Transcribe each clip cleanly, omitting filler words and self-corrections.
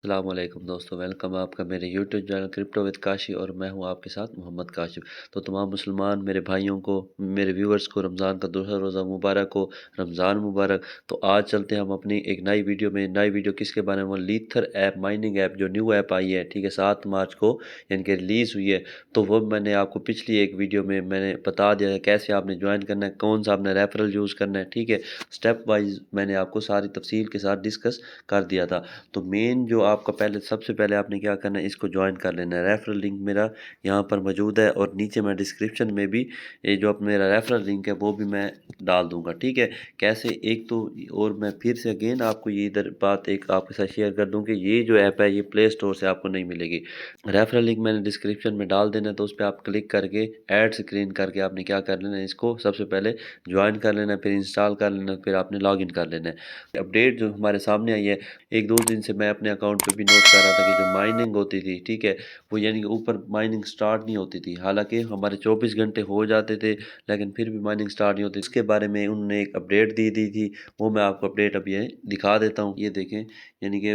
अस्सलाम वालेकुम दोस्तों, वेलकम आपका मेरे YouTube channel crypto with Kashi और मैं हूं आपके साथ मोहम्मद काशिफ। तो तमाम मुसलमान मेरे भाइयों को, मेरे व्यूअर्स को रमज़ान का दूसरा रोज़ा मुबारक हो, रमज़ान मुबारक। तो आज चलते हैं हम अपनी एक नई वीडियो में। नई वीडियो किसके बारे में? लीथर ऐप, माइनिंग ऐप, जो न्यू ऐप आई है, ठीक है, 7 मार्च को यानी कि रिलीज़ हुई है। तो वो मैंने आपको पिछली एक वीडियो में मैंने बता दिया है कैसे आपने ज्वाइन करना है, कौन सा आपने रेफरल यूज़ करना है, ठीक है। स्टेप वाइज मैंने आपको सारी तफसील के साथ डिस्कस कर दिया था। तो मेन जो आपका पहले, सबसे पहले आपने क्या करना है, इसको ज्वाइन कर लेना है। रेफरल लिंक मेरा यहाँ पर मौजूद है और नीचे मैं डिस्क्रिप्शन में भी ये जो मेरा रेफरल लिंक है वो भी मैं डाल दूंगा, ठीक है। कैसे, एक तो, और मैं फिर से अगेन आपको ये इधर बात एक आपके साथ शेयर कर दूं कि ये जो ऐप है ये प्ले स्टोर से आपको नहीं मिलेगी। रेफरल लिंक मैंने डिस्क्रिप्शन में डाल देना है, तो उस पर आप क्लिक करके ऐड स्क्रीन करके आपने क्या कर लेना है, इसको सबसे पहले ज्वाइन कर लेना है, फिर इंस्टॉल कर लेना है, फिर आपने लॉग इन कर लेना है। अपडेट जो हमारे सामने आई है, एक दो दिन से मैं अपने अकाउंट पे भी नोट कर रहा था कि जो माइनिंग होती थी, ठीक है, वो यानी कि ऊपर माइनिंग स्टार्ट नहीं होती थी। हालांकि हमारे 24 घंटे हो जाते थे लेकिन फिर भी माइनिंग स्टार्ट नहीं होती। इसके बारे में उन्होंने एक अपडेट दी दी थी, वो मैं आपको अपडेट अब ये दिखा देता हूँ। ये देखें, यानी कि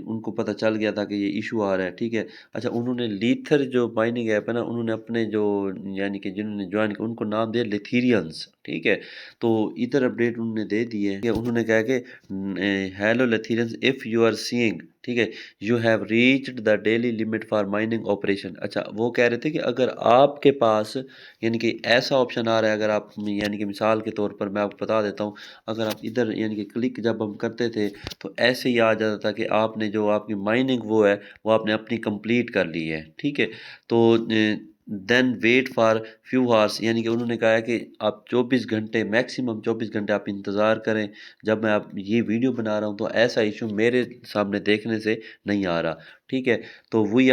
उनको पता चल गया था कि ये इशू आ रहा है, ठीक है। अच्छा, उन्होंने लीथर जो माइनिंग ऐप है ना, उन्होंने अपने जो, यानी कि जिन्होंने ज्वाइन किया उनको नाम दिया लेथीरियंस, ठीक है। तो इधर अपडेट उन्होंने दे दी है कि उन्होंने कहा कि hello Letherians, if you are seeing, ठीक है, you have reached the daily limit for mining operation. अच्छा, वो कह रहे थे कि अगर आपके पास यानी कि ऐसा ऑप्शन आ रहा है, अगर आप, यानी कि मिसाल के तौर पर मैं आपको बता देता हूँ, अगर आप इधर यानी कि क्लिक जब हम करते थे तो ऐसे ही आ जाता था कि आपने जो आपकी माइनिंग वो है वो आपने अपनी कंप्लीट कर ली है, ठीक है। तो then wait for few hours, यानी कि उन्होंने कहा है कि आप 24 घंटे, मैक्सिमम 24 घंटे आप इंतज़ार करें। जब मैं आप ये वीडियो बना रहा हूँ तो ऐसा इशू मेरे सामने देखने से नहीं आ रहा, ठीक है। तो we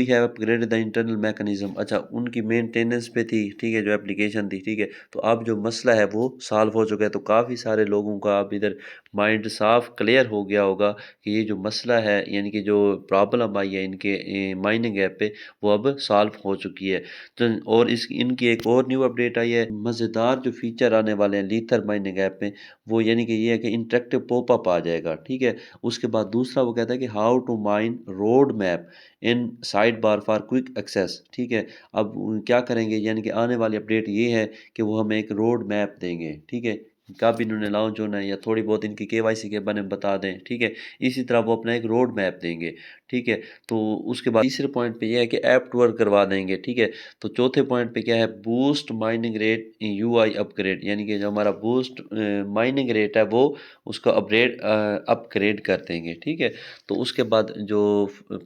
have upgraded the internal mechanism. अच्छा, उनकी मेंटेनेंस पे थी, ठीक है, जो एप्लीकेशन थी, ठीक है। तो अब जो मसला है वो सॉल्व हो चुका है। तो काफ़ी सारे लोगों का अब इधर माइंड साफ क्लियर हो गया होगा कि ये जो मसला है, यानी कि जो प्रॉब्लम आई है इनके माइनिंग ऐप पे, वो अब सॉल्व हो चुकी है। तो और इस इनकी एक और न्यू अपडेट आई है, मज़ेदार जो फीचर आने वाले हैं लीथर माइनिंग ऐप में, वो यानी कि ये है कि इंटरेक्टिव पॉपअप आ जाएगा, ठीक है। उसके बाद दूसरा वो कहता है कि how to mine road map in sidebar for quick access, ठीक है। अब क्या करेंगे, यानी कि आने वाली अपडेट ये है कि वो हमें एक रोड मैप देंगे, ठीक है। कब इन्होंने लॉन्च होना है या थोड़ी बहुत इनकी केवाईसी के बारे में बता दें, ठीक है। इसी तरह वो अपना एक रोड मैप देंगे, ठीक है। तो उसके बाद तीसरे पॉइंट पे ये है कि ऐप टूर करवा देंगे, ठीक है। तो चौथे पॉइंट पे क्या है, boost mining rate UI upgrade, यानी कि जो हमारा बूस्ट माइनिंग रेट है वो उसका अपग्रेड कर देंगे, ठीक है। तो उसके बाद जो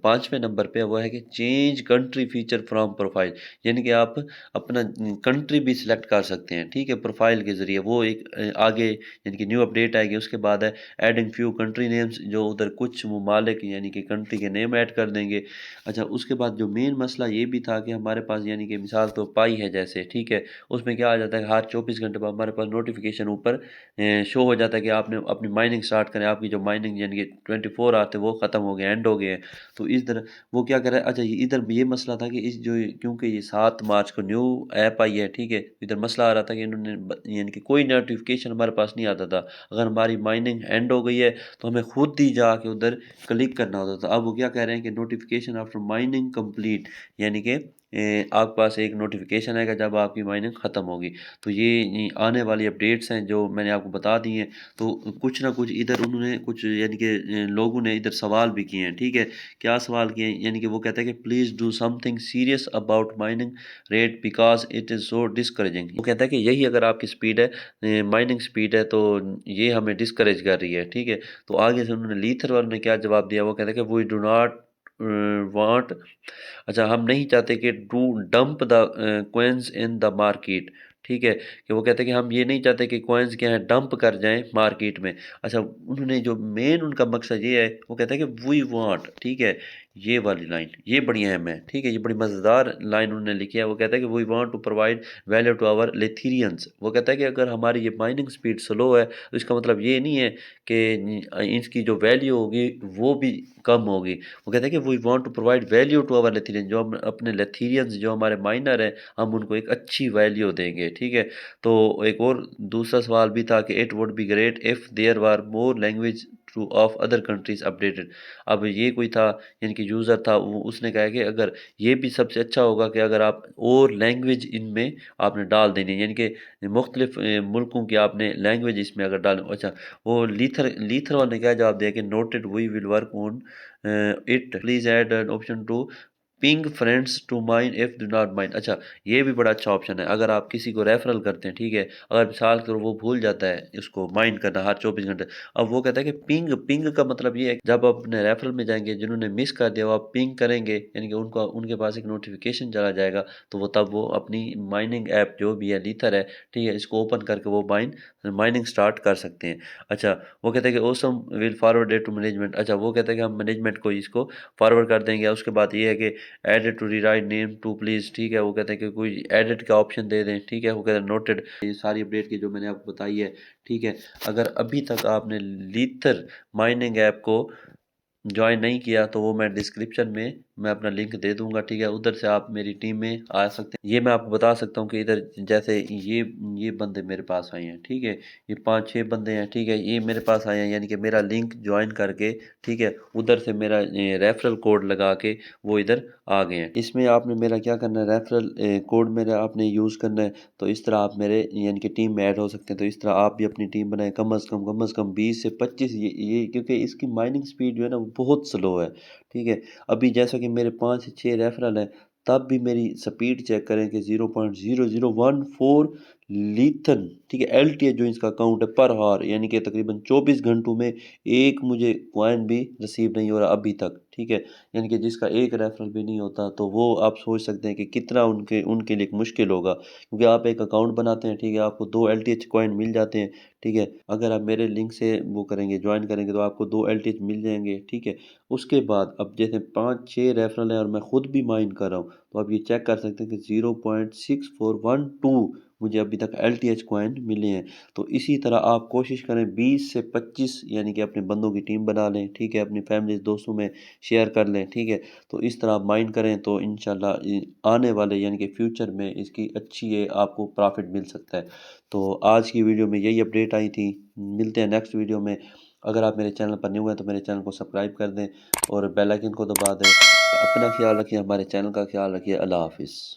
पांचवें नंबर पे है वो है कि change country feature from profile, यानी कि आप अपना कंट्री भी सिलेक्ट कर सकते हैं, ठीक है, प्रोफाइल के ज़रिए। वो एक आगे यानी कि न्यू अपडेट आएगी। उसके बाद है एडिंग फ्यू कंट्री नेम्स, जो उधर कुछ ममालिक यानी कि कंट्री के नेम ऐड कर देंगे। अच्छा, उसके बाद जो मेन मसला ये भी था कि हमारे पास यानी कि मिसाल तो पाई है जैसे, ठीक है, उसमें क्या आ जाता है, हर 24 घंटे बाद हमारे पास नोटिफिकेशन ऊपर शो हो जाता है कि आपने अपनी माइनिंग स्टार्ट करें, आपकी जो माइनिंग यानी कि 24 आवर थे वो ख़त्म हो गए, एंड हो गए हैं। तो इस तरह वो क्या कर रहा है। अच्छा, इधर ये मसला था कि इस जो, क्योंकि ये 7 मार्च को न्यू ऐप आई है, ठीक है, इधर मसला आ रहा था कि इन्होंने यानी कि कोई नोटिफिकेशन हमारे पास नहीं आता था। अगर हमारी माइनिंग एंड हो गई है तो हमें खुद ही जाके उधर क्लिक करना होता था। अब वो क्या कह रहे हैं कि नोटिफिकेशन आफ्टर माइनिंग कंप्लीट, यानी कि आपके पास एक नोटिफिकेशन आएगा जब आपकी माइनिंग ख़त्म होगी। तो ये आने वाली अपडेट्स हैं जो मैंने आपको बता दी हैं। तो कुछ ना कुछ इधर उन्होंने कुछ यानी कि लोगों ने इधर सवाल भी किए हैं, ठीक है। क्या सवाल किए हैं, यानी कि वो कहते हैं कि please do something serious about mining rate because it is so discouraging. वो कहता है कि यही अगर आपकी स्पीड है, माइनिंग स्पीड है, तो ये हमें डिस्करेज कर रही है, ठीक है। तो आगे से उन्होंने लीथर वालों ने क्या जवाब दिया, वो कहते हैं कि वी डू नॉट वांट, अच्छा, हम नहीं चाहते कि to dump the coins in the market, ठीक है। कि वो कहते हैं कि हम ये नहीं चाहते कि कॉइन्स क्या है डंप कर जाएं मार्केट में। अच्छा, उन्होंने जो मेन उनका मकसद ये है, वो कहता है कि वी वांट, ठीक है, ये वाली लाइन ये बड़ी अहम है, ठीक है, ये बड़ी मज़ेदार लाइन उन्होंने लिखी है। वो कहता है कि we want to provide value to our Letherians. वो कहता है कि अगर हमारी ये माइनिंग स्पीड स्लो है तो इसका मतलब ये नहीं है कि इसकी जो वैल्यू होगी वो भी कम होगी। वो कहते हैं कि we want to provide value to our Letherian, जो हम अपने लेथीरियंस जो हमारे माइनर हैं हम उनको एक अच्छी वैल्यू देंगे, ठीक है। तो एक और दूसरा सवाल भी था कि it would be great if there were more language to of other countries updated. अब ये कोई था यानी कि यूज़र था, वो उसने कहा कि अगर ये भी सबसे अच्छा होगा कि अगर आप और लैंग्वेज इनमें आपने डाल देनी है, यानी कि मुख्तलिफ मुल्कों की आपने लैंग्वेज इसमें अगर डाल। अच्छा, वो लीथर लीथर वाले ने क्या जवाब दिया कि noted we will work on it, please add an option to ping friends to mine if do not mine. अच्छा, ये भी बड़ा अच्छा ऑप्शन है। अगर आप किसी को रेफरल करते हैं, ठीक है, अगर मिसाल के तौर वो भूल जाता है इसको माइन करना हर 24 घंटे, अब वो कहता है कि पिंग, पिंग का मतलब ये है कि जब आप अपने रेफरल में जाएंगे, जिन्होंने मिस कर दिया वो आप पिंग करेंगे, यानी कि उनको उनके पास एक नोटिफिकेशन चला जाएगा, तो वो तब वो अपनी माइनिंग ऐप जो भी है लीथर है, ठीक है, इसको ओपन करके वो माइनिंग स्टार्ट कर सकते हैं। अच्छा, वो कहते हैं कि awesome will forward it to management. अच्छा, वो कहते हैं कि हम मैनेजमेंट को इसको फॉरवर्ड कर देंगे। उसके बाद ये है कि edit to rewrite name to please, ठीक है, वो कहते हैं कि कोई एडिट का ऑप्शन दे दें, ठीक है, वो कहते हैं नोटेड। ये सारी अपडेट की जो मैंने आपको बताई है, ठीक है। अगर अभी तक आपने लीथर माइनिंग ऐप को ज्वाइन नहीं किया तो वो मैं डिस्क्रिप्शन में मैं अपना लिंक दे दूंगा, ठीक है, उधर से आप मेरी टीम में आ सकते हैं। ये मैं आपको बता सकता हूँ कि इधर जैसे ये बंदे मेरे पास आए हैं, ठीक है, ये 5-6 बंदे हैं, ठीक है, ये मेरे पास आए हैं, यानी कि मेरा लिंक ज्वाइन करके, ठीक है, उधर से मेरा रेफरल कोड लगा के वो इधर आ गए हैं। इसमें आपने मेरा क्या करना है, रेफरल कोड मेरा आपने यूज़ करना है, तो इस तरह आप मेरे यानी कि टीम में ऐड हो सकते हैं। तो इस तरह आप भी अपनी टीम बनाएं, कम से कम 20 से 25। ये क्योंकि इसकी माइनिंग स्पीड जो है ना वो बहुत स्लो है, ठीक है। अभी जैसा कि मेरे 5 से 6 रेफरल हैं, तब भी मेरी स्पीड चेक करें कि 0.0014 लीथन, ठीक है, एलटीए जो इसका अकाउंट है पर हार, यानी कि तकरीबन 24 घंटों में एक मुझे कॉइन भी रिसीव नहीं हो रहा अभी तक, ठीक है, यानी कि जिसका एक रेफरल भी नहीं होता, तो वो आप सोच सकते हैं कि कितना उनके उनके लिए मुश्किल होगा, क्योंकि आप एक अकाउंट बनाते हैं, ठीक है, आपको 2 LTH कॉइन मिल जाते हैं, ठीक है। अगर आप मेरे लिंक से वो करेंगे, ज्वाइन करेंगे, तो आपको 2 LTH मिल जाएंगे, ठीक है। उसके बाद अब जैसे 5-6 रेफरल हैं और मैं खुद भी माइन कर रहा हूँ, तो आप ये चेक कर सकते हैं कि 0.6412 मुझे अभी तक LTH कॉइन मिले हैं। तो इसी तरह आप कोशिश करें 20 से 25, यानी कि अपने बंदों की टीम बना लें, ठीक है, अपनी फैमिली दोस्तों में शेयर कर लें, ठीक है। तो इस तरह आप माइन करें तो इंशाल्लाह आने वाले यानी कि फ्यूचर में इसकी अच्छी ये आपको प्रॉफिट मिल सकता है। तो आज की वीडियो में यही अपडेट आई थी। मिलते हैं नेक्स्ट वीडियो में। अगर आप मेरे चैनल पर न्यू हैं तो मेरे चैनल को सब्सक्राइब कर दें और बेल आइकन को दबा दें। अपना ख्याल रखिए, हमारे चैनल का ख्याल रखिए। अल्लाह हाफिज़।